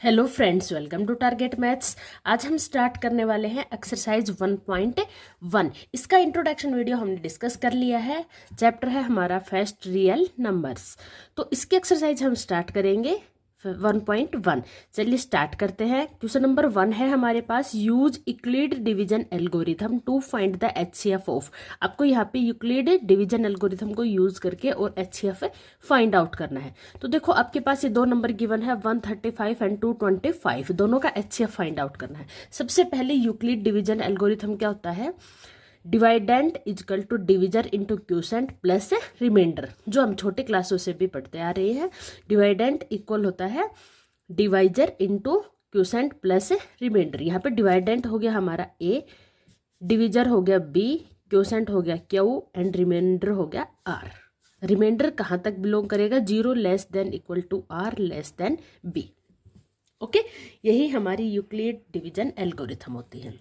Hello friends, welcome to target maths. आज हम start करने वाले हैं एक्सरसाइज 1.1। इसका इंट्रोडक्शन वीडियो हमने डिस्कस कर लिया है। चैप्टर है हमारा फर्स्ट रियल नंबर्स। तो इसकी एक्सरसाइज हम स्टार्ट करेंगे 1.1। चलिए स्टार्ट करते हैं। क्वेश्चन नंबर 1 है हमारे पास, use Euclid division algorithm to find the HCF of. आपको यहाँ पे यूक्लिड डिवीजन एल्गोरिथम को यूज करके और एचसीएफ फाइंड आउट करना है। तो देखो आपके पास ये दो नंबर गिवन है 135 एंड 225, दोनों का एचसीएफ फाइंड आउट करना है। सबसे पहले यूक्लिड डिवीजन एल्गोरिथम क्या होता है, dividend equal to divisor into quotient plus remainder, जो हम छोटे क्लासों से भी पढ़ते आ रहे हैं। डिवाइडेंट इक्वल होता है divisor into quotient plus remainder. यहाँ पे डिवाइडेंट हो गया हमारा ए, डिविजर हो गया बी, क्यूसेंट हो गया क्यू एंड रिमाइंडर हो गया आर। रिमाइंडर कहाँ तक बिलोंग करेगा, 0 less than equal to r less than b. Okay, यही हमारी यूक्लिड डिवीजन एल्गोरिथम होती है।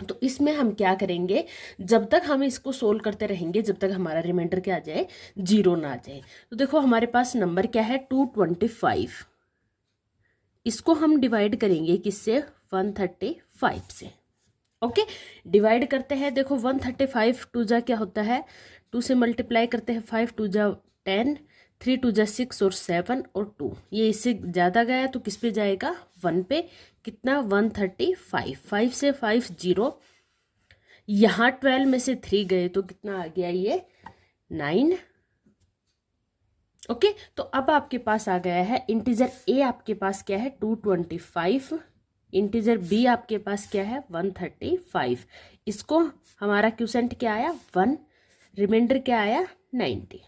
तो इसमें हम क्या करेंगे, जब तक हम इसको सोल्व करते रहेंगे जब तक हमारा रिमाइंडर क्या आ जाए, 0 ना आ जाए। तो देखो हमारे पास नंबर क्या है 225, इसको हम डिवाइड करेंगे किससे, 135 से। ओके, डिवाइड करते हैं। देखो 135 टू जा क्या होता है, 2 से मल्टीप्लाई करते हैं, 5 टू जा 10, 3 टू जा 6 और 7 और 2, ये इससे ज़्यादा गया तो किस पे जाएगा, 1 पे। कितना, 135, 5 से 5 0, यहाँ 12 में से 3 गए तो कितना आ गया ये 9। ओके, तो अब आपके पास आ गया है इंटीजर ए, आपके पास क्या है 225, इंटीजर बी आपके पास क्या है 135। इसको हमारा क्यूसेंट क्या आया 1, रिमाइंडर क्या आया 90।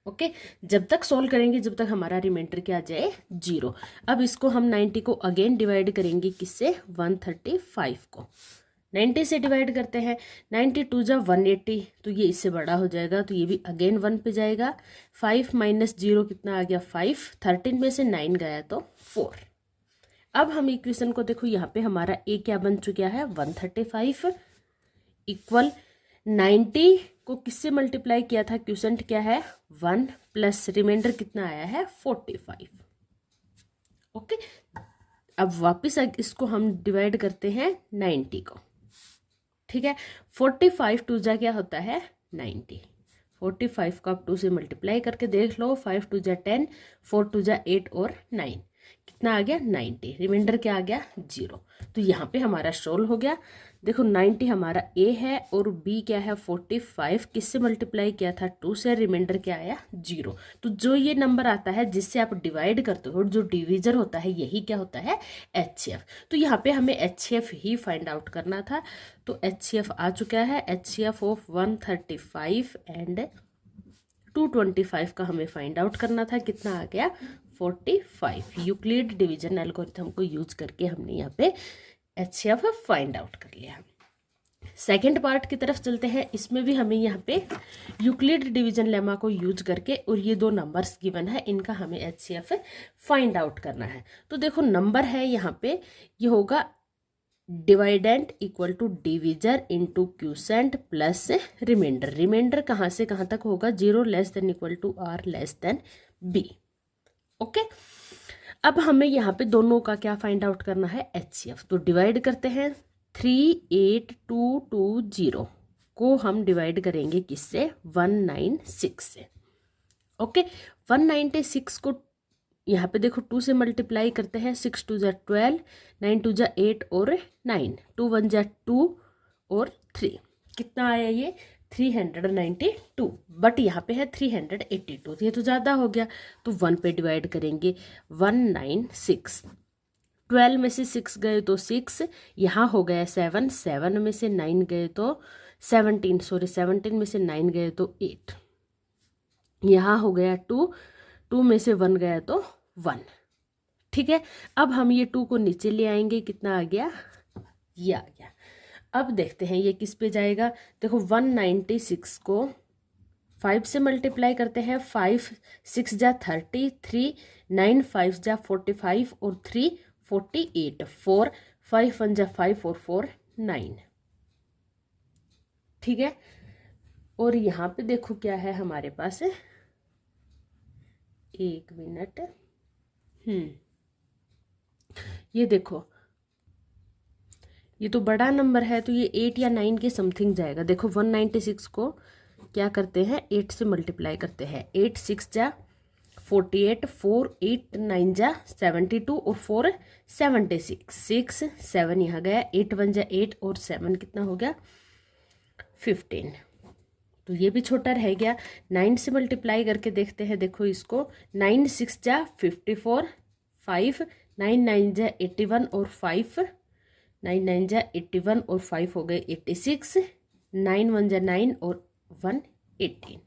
ओके, जब तक सोल्व करेंगे जब तक हमारा रिमाइंडर क्या आ जाए 0। अब इसको हम 90 को अगेन डिवाइड करेंगे किससे, 135 को 90 से डिवाइड करते हैं। 92 जा 180, तो ये इससे बड़ा हो जाएगा तो ये भी अगेन 1 पे जाएगा। 5 माइनस 0 कितना आ गया 5, 13 में से 9 गया तो 4। अब हम इक्वेशन को देखो, यहाँ पे हमारा ए क्या बन चुका है 135 इक्वल 90 को किससे मल्टीप्लाई किया था, क्यूसेंट क्या है 1 प्लस रिमाइंडर कितना आया है 45। ओके, अब वापस इसको हम डिवाइड करते हैं 90 को। ठीक है, 45 टू जा क्या होता है 90, 45 को आप 2 से मल्टीप्लाई करके देख लो, 5 टू जा 10, 4 टू जा 8 और 9, कितना आ गया 90, रिमाइंडर क्या आ गया 0। तो यहाँ पे हमारा सोल्व हो गया। देखो 90 हमारा ए है और बी क्या है 45, किससे मल्टीप्लाई किया था 2 से, रिमाइंडर क्या आया 0। तो जो ये नंबर आता है जिससे आप डिवाइड करते हो, जो डिविजर होता है, यही क्या होता है एचसीएफ। तो यहाँ पे हमें एचसीएफ ही फाइंड आउट करना था। तो एचसीएफ आ चुका है, एचसीएफ ऑफ 135 एंड 225 का हमें फाइंड आउट करना था, कितना आ गया 45। यूक्लिड डिवीजन एल्गोरिथम को यूज करके हमने यहाँ पे एचसीएफ फाइंड आउट कर लिया। सेकेंड पार्ट की तरफ चलते हैं। इसमें भी हमें यहाँ पे यूक्लिड डिवीजन लेमा को यूज करके और ये दो नंबर्स गिवन है, इनका हमें एचसीएफ फाइंड आउट करना है। तो देखो नंबर है यहाँ पे, ये होगा dividend equal to divisor into quotient plus remainder. Remainder कहाँ से कहाँ तक होगा, 0 less than equal to r less than b. Okay, अब हमें यहाँ पे दोनों का क्या फाइंड आउट करना है एचसीएफ। तो डिवाइड करते हैं, 38220 को हम डिवाइड करेंगे किससे, 196 से। ओके, 196 को यहाँ पे देखो 2 से मल्टीप्लाई करते हैं, 6 टू जा 12, 9 टू जा 8 और 9, 2 1 जा 2 और 3, कितना आया ये 392। बट यहाँ पे है 382, तो ये तो ज़्यादा हो गया, तो 1 पे डिवाइड करेंगे 196। 12 में से 6 गए तो 6, यहाँ हो गया 7, 7 में से 9 गए तो 17, सॉरी 17 में से 9 गए तो 8, यहाँ हो गया 2, 2 में से 1 गया तो 1। ठीक है, अब हम ये 2 को नीचे ले आएंगे, कितना आ गया, ये आ गया। अब देखते हैं ये किस पे जाएगा। देखो 196 को 5 से मल्टीप्लाई करते हैं, 5 6 जा 30, 3 9 5 जा 45 और 3 48, 4 5 1 जा 5 और 4 9। ठीक है, और यहाँ पे देखो क्या है हमारे पास, 1 मिनट, ये देखो ये तो बड़ा नंबर है, तो ये 8 या 9 के समथिंग जाएगा। देखो 196 को क्या करते हैं, 8 से मल्टीप्लाई करते हैं। 8 6 जा 48, 4 8 9 जा 72 और 4 76, 6 7 यहाँ गया, 8 1 जा 8 और 7 कितना हो गया 15। तो ये भी छोटा रह गया। 9 से मल्टीप्लाई करके देखते हैं। देखो इसको 9 6 जा 54, 5 9 9 जा 81 और 5 9 9 जा 81 और 5 हो गए 86, 9 1 जा 9 और 1 18।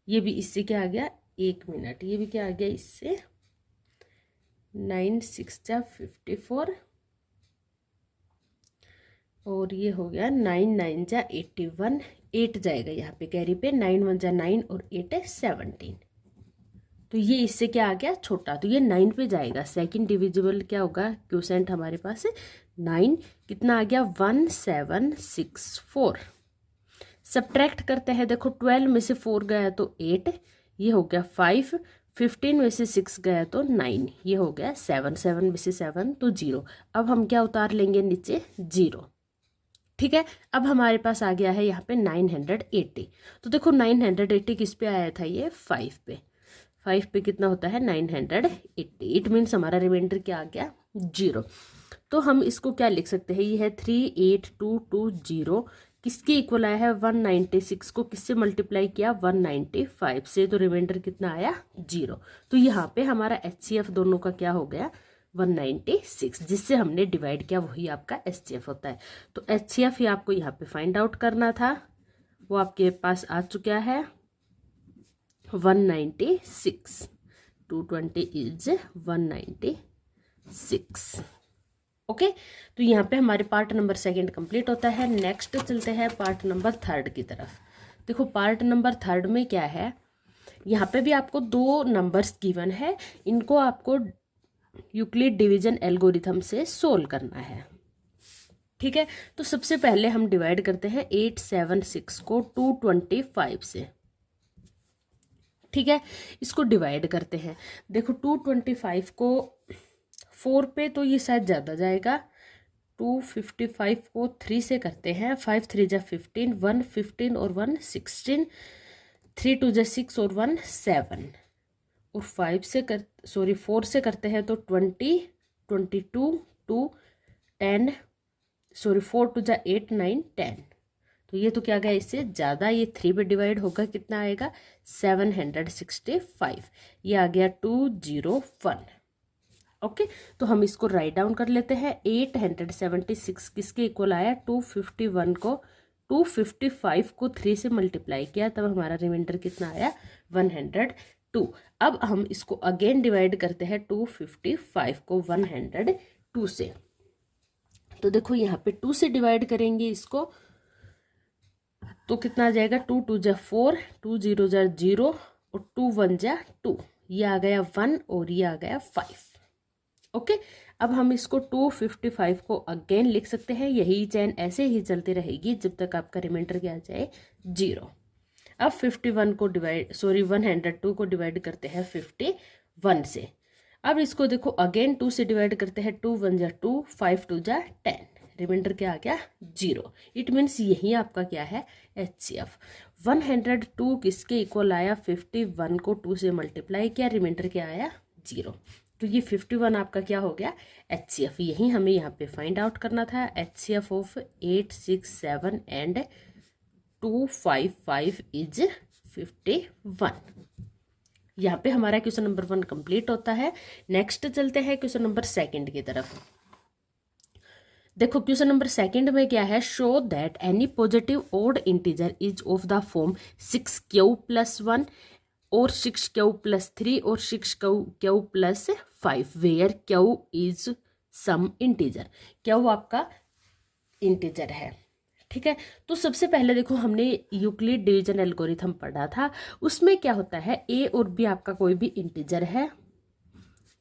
ये भी इससे क्या आ गया, 1 मिनट, ये भी क्या आ गया इससे, 9 6 जा 54 और ये हो गया 9 9 जा 81, 8 जाएगा यहाँ पे कैरी पे, 9 1 जा 9 और 8 है 17। तो ये इससे क्या आ गया छोटा, तो ये 9 पे जाएगा। सेकंड डिविजिबल क्या होगा क्वोशेंट हमारे पास 9, कितना आ गया 1764। सब्ट्रैक्ट करते हैं। देखो 12 में से 4 गया तो 8, ये हो गया 5, 15 में से 6 गया तो 9, ये हो गया 7, 7 में से 7 तो 0। अब हम क्या उतार लेंगे नीचे 0, ठीक है। अब हमारे पास आ गया है यहाँ पे 980। तो देखो 980 किस पे आया था, ये 5 पे। 5 पे कितना होता है 980, इट मीन्स हमारा रिमाइंडर क्या आ गया 0। तो हम इसको क्या लिख सकते हैं, ये है 38220, किसके इक्वल आया है 196 को किससे मल्टीप्लाई किया 195 से, तो रिमाइंडर कितना आया 0। तो यहाँ पे हमारा HCF दोनों का क्या हो गया 196, जिससे हमने डिवाइड किया वही आपका HCF होता है। तो HCF ही आपको यहाँ पे फाइंड आउट करना था, वो आपके पास आ चुका है 196, 220 इज 196। ओके, तो यहाँ पे हमारे पार्ट नंबर सेकंड कंप्लीट होता है। नेक्स्ट चलते हैं पार्ट नंबर थर्ड की तरफ। देखो पार्ट नंबर थर्ड में क्या है, यहाँ पे भी आपको 2 नंबर्स गिवन है, इनको आपको यूक्लिड डिवीजन एल्गोरिथम से सोल्व करना है, ठीक है। तो सबसे पहले हम डिवाइड करते हैं 876 को 225 से, ठीक है। इसको डिवाइड करते हैं। देखो 225 को 4 पे तो ये शायद ज़्यादा जाएगा, 255 को 3 से करते हैं, 5 3 जा 15, 1 15 और 1 16, 3 2 जा 6 और 1 7 और 4 से करते हैं तो 20 22 2 10, 4 2 जा 8 9 10। तो ये तो क्या गया इससे ज़्यादा, ये 3 पे डिवाइड होगा कितना आएगा 765, ये आ गया 201। ओके, तो हम इसको राइट डाउन कर लेते हैं। 876 किसके इक्वल आया 251 को 255 को 3 से मल्टीप्लाई किया, तब हमारा रिमाइंडर कितना आया 102। अब हम इसको अगेन डिवाइड करते हैं 255 को 102 से। तो देखो यहाँ पे 2 से डिवाइड करेंगे इसको तो कितना आ जाएगा 2 2 जा 4, 2 0 जा 0 और 2 1 जा 2, ये आ गया 1 और ये आ गया 5। ओके, अब हम इसको 255 को अगेन लिख सकते हैं। यही चैन ऐसे ही चलती रहेगी जब तक आपका रिमाइंडर क्या आ जाए 0। अब 102 को डिवाइड करते हैं 51 से। अब इसको देखो अगेन 2 से डिवाइड करते हैं, 2 1 जा 2, 5 2 जा 10, रिमाइंडर क्या आ गया 0। इट मीन्स यही आपका क्या है HCF। 102 किसके इक्वल आया 51 को 2 से मल्टीप्लाई किया, रिमाइंडर क्या आया 0। तो ये 51 आपका क्या हो गया HCF। यही हमें यहाँ पे फाइंड आउट करना था। HCF of 867 and 255 is 51। यहाँ पे हमारा क्वेश्चन नंबर 1 कंप्लीट होता है। नेक्स्ट चलते हैं क्वेश्चन नंबर सेकंड की तरफ। देखो क्वेश्चन नंबर सेकंड में क्या है, show that any positive odd integer is of the form 6q + 1 और 6q + 3 और 6q + 5 where q is some integer. q आपका इंटीजर है, ठीक है। तो सबसे पहले देखो हमने यूक्लिड डिवीजन एल्गोरिथम पढ़ा था, उसमें क्या होता है a और b आपका कोई भी इंटीजर है,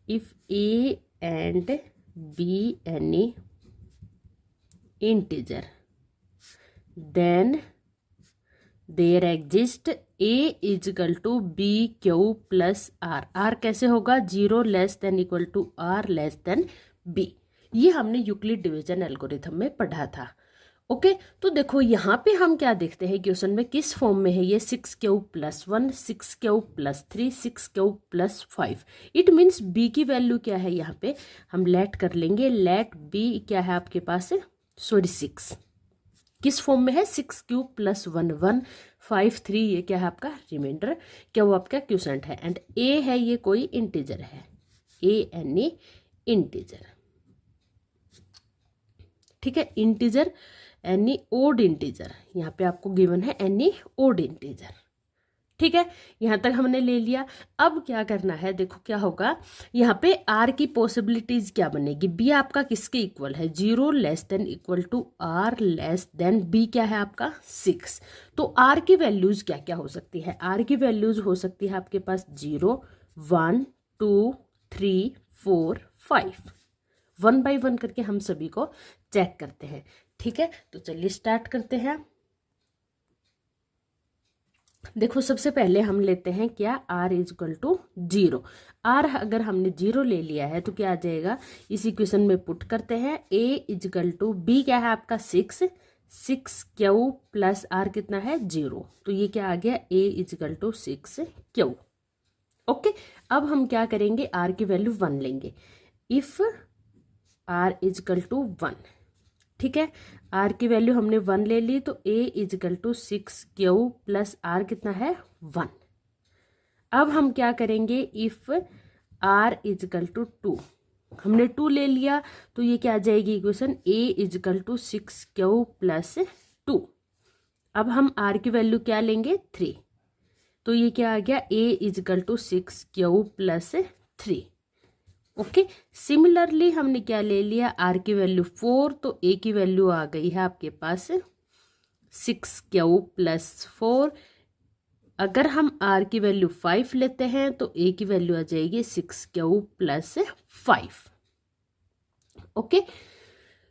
if a and b any integer then there exist a is equal to b q plus r। r कैसे होगा 0 <= r <= b। ये हमने यूक्लिड डिवीजन एल्गोरिथम में पढ़ा था। ओके तो देखो यहाँ पे हम क्या देखते हैं क्वेश्चन में किस फॉर्म में है ये 6 क्यूब+1 6 क्यूब+3 6 क्यूब+5। इट मीन्स बी की वैल्यू क्या है, यहाँ पे हम लेट कर लेंगे, लेट बी क्या है आपके पास, सॉरी 6 किस फॉर्म में है 6 क्यूब+1 1 5 3, ये क्या है आपका रिमाइंडर, क्या वो आपका क्वोशंट है। एंड ए है ये कोई इंटीजर है, ए एनी इंटीजर, ठीक है, इंटीजर एनी ओड इंटीजर, यहाँ पे आपको गिवन है एनी ओड इंटीजर, ठीक है, यहाँ तक हमने ले लिया। अब क्या करना है, देखो क्या होगा, यहाँ पे आर की पॉसिबिलिटीज क्या बनेगी, बी आपका किसके इक्वल है 0 less than equal to r less than b क्या है आपका 6। तो आर की वैल्यूज क्या क्या हो सकती है, आर की वैल्यूज हो सकती है आपके पास 0 1 2 3 4 5, 1 बाय 1 करके हम सभी को चेक करते हैं, ठीक है। तो चलिए स्टार्ट करते हैं। देखो सबसे पहले हम लेते हैं क्या r इजकल टू 0, r अगर हमने 0 ले लिया है तो क्या आ जाएगा, इस इक्वेशन में पुट करते हैं, a इजकल टू b क्या है आपका 6 क्यू प्लस r कितना है 0, तो ये क्या आ गया a equal to 6 q. Okay अब हम क्या करेंगे, r की वैल्यू 1 लेंगे, इफ r इजकल टू 1, ठीक है, r की वैल्यू हमने 1 ले ली तो a equal to 6 q plus r कितना है 1। अब हम क्या करेंगे, इफ r इजकल टू 2, हमने 2 ले लिया तो ये क्या आ जाएगी equation, a equal to 6 q plus 2। अब हम r की वैल्यू क्या लेंगे 3, तो ये क्या आ गया a equal to 6 q plus 3। Okay similarly हमने क्या ले लिया, r की वैल्यू 4, तो a की वैल्यू आ गई है आपके पास 6 क्यू प्लस 4। अगर हम r की वैल्यू 5 लेते हैं तो a की वैल्यू आ जाएगी 6 क्यू प्लस 5। ओके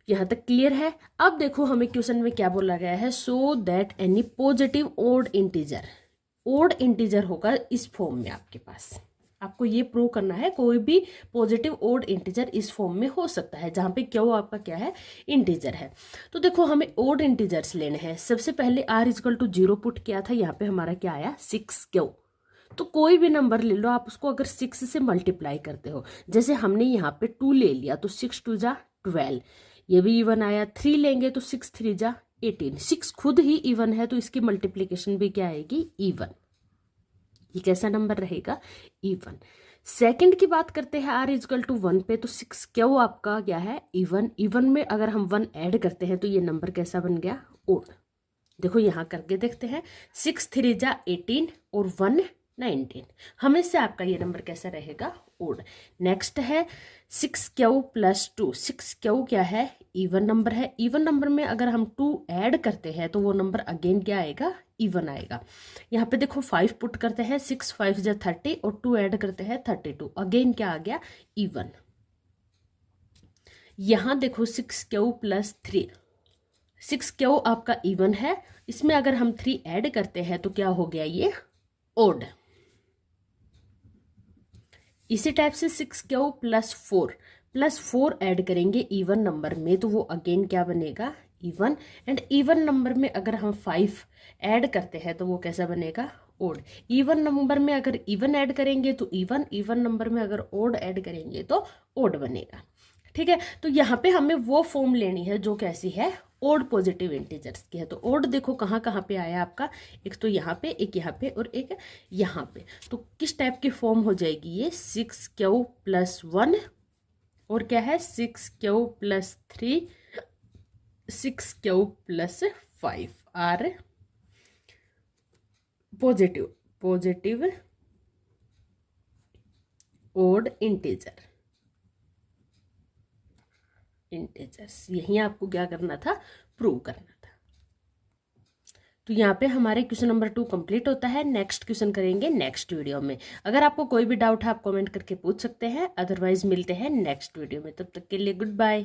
यहाँ तक क्लियर है। अब देखो हमें क्वेश्चन में क्या बोला गया है, so that any positive odd integer होगा इस फॉर्म में, आपके पास आपको ये प्रूव करना है कोई भी पॉजिटिव ओड इंटीजर इस फॉर्म में हो सकता है जहां पे क्यू आपका क्या है इंटीजर है। तो देखो हमें ओड इंटीजर्स लेने हैं, सबसे पहले r इजकल टू 0 पुट किया था, यहाँ पे हमारा क्या आया 6 क्यू। तो कोई भी नंबर ले लो आप उसको अगर 6 से मल्टीप्लाई करते हो, जैसे हमने यहाँ पे 2 ले लिया तो 6 2 जा 12, ये भी इवन आया, 3 लेंगे तो 6 3 जा 18, 6 खुद ही इवन है तो इसकी मल्टीप्लीकेशन भी क्या आएगी इवन, ये कैसा नंबर रहेगा इवन। सेकंड की बात करते हैं r इजकल टू 1 पे, तो 6 क्यू आपका क्या है इवन में अगर हम 1 ऐड करते हैं तो ये नंबर कैसा बन गया ओड। देखो यहाँ करके देखते हैं, 6 3 जा 18 और 1 19, हमेशा आपका ये नंबर कैसा रहेगा ओड। नेक्स्ट है 6 क्यू प्लस 2, 6 क्यू क्या है इवन नंबर है, इवन नंबर में अगर हम 2 ऐड करते हैं तो वो नंबर अगेन क्या आएगा इवन आएगा। यहाँ पे देखो 5 पुट करते हैं, 6 5 जा 30 और 2 ऐड करते हैं 32, अगेन क्या आ गया इवन। यहाँ देखो 6 क्यू प्लस 3, 6 क्यू आपका इवन है, इसमें अगर हम 3 ऐड करते हैं तो क्या हो गया ये ओड। इसी टाइप से 6 क्यू प्लस 4 ऐड करेंगे इवन नंबर में तो वो अगेन क्या बनेगा इवन। एंड इवन नंबर में अगर हम 5 ऐड करते हैं तो वो कैसा बनेगा ओड। इवन नंबर में अगर इवन ऐड करेंगे तो इवन नंबर में अगर ओड ऐड करेंगे तो ओड बनेगा, ठीक है। तो यहाँ पे हमें वो फॉर्म लेनी है जो कैसी है ओड पॉजिटिव इंटीजर्स की है। तो ओड देखो कहाँ कहाँ पे आया आपका, एक तो यहाँ पे, एक यहाँ पे और एक यहाँ पे, तो किस टाइप की फॉर्म हो जाएगी ये 6 क्यू प्लस 1 और क्या है 6 q plus 3 6 q plus 5 are positive odd integers. यही आपको क्या करना था प्रूव करना था। तो यहाँ पे हमारे क्वेश्चन नंबर 2 कंप्लीट होता है। नेक्स्ट क्वेश्चन करेंगे नेक्स्ट वीडियो में। अगर आपको कोई भी डाउट है आप कमेंट करके पूछ सकते हैं, अदरवाइज मिलते हैं नेक्स्ट वीडियो में। तब तक के लिए गुड बाय।